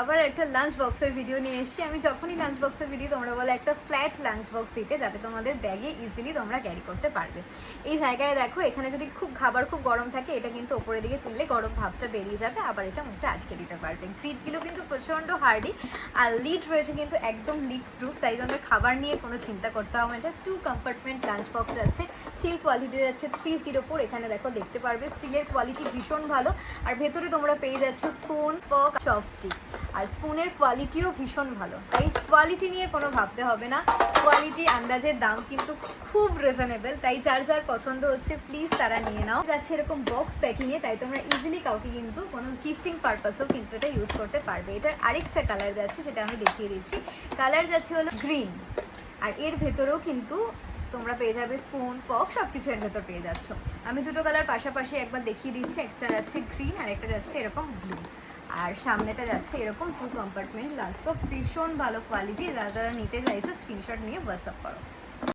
আবার একটা লাঞ্চ বক্সের ভিডিও নিয়ে এসেছি। আমি যখনই লাঞ্চ বক্সের ভিডিও তোমরা বলে একটা ফ্ল্যাট লাঞ্চ বক্স দিতে, যাতে তোমাদের ব্যাগে ইজিলি তোমরা ক্যারি করতে পারবে। এই জায়গায় দেখো, এখানে যদি খাবার খুব গরম থাকে, এটা কিন্তু ওপরের দিকে তুললে গরম ভাবটা বেরিয়ে যাবে, আবার এটা মুখটা আটকে দিতে পারবে। গ্রিডগুলো কিন্তু প্রচণ্ড হার্ডি, আর লিড রয়েছে কিন্তু একদম লিক প্রুফ, তাই তোমাদের খাবার নিয়ে কোনো চিন্তা করতে হবে। এটা 2 কম্পার্টমেন্ট লাঞ্চ বক্স যাচ্ছে, স্টিল কোয়ালিটি যাচ্ছে 304। এখানে দেখো দেখতে পারবে স্টিলের কোয়ালিটি ভীষণ ভালো, আর ভেতরে তোমরা পেয়ে যাচ্ছ স্পুন, ফর্ক, চপস্টিক, আর স্পুনের কোয়ালিটিও ভীষণ ভালো। তাই কোয়ালিটি নিয়ে কোনো ভাবতে হবে না, কোয়ালিটি আন্দাজের দাম কিন্তু খুব রিজনেবল। তাই যার যার পছন্দ হচ্ছে প্লিজ তারা নিয়ে নাও। যাচ্ছে এরকম বক্স প্যাকিংয়ে, তাই তোমরা ইজিলি কাউকে কিন্তু কোনো গিফটিং পারপাসেও কিন্তু এটা ইউজ করতে পারবে। এটার আরেকটা কালার যাচ্ছে, সেটা আমি দেখিয়ে দিচ্ছি। কালার যাচ্ছে হলো গ্রিন, আর এর ভেতরেও কিন্তু তোমরা পেয়ে যাবে স্পুন, ফর্ক, সব কিছু এর ভেতর পেয়ে যাচ্ছ। আমি দুটো কালার পাশাপাশি একবার দেখিয়ে দিচ্ছি। একটা যাচ্ছে গ্রিন আর একটা যাচ্ছে এরকম ব্লু, আর সামনেটা যাচ্ছে এরকম 2 কম্পার্টমেন্ট লাঞ্চ বক্স। ভীষণ ভালো কোয়ালিটি, যারা যারা নিতে চাইছো স্ক্রিনশট নিয়ে হোয়াটসঅ্যাপ করো।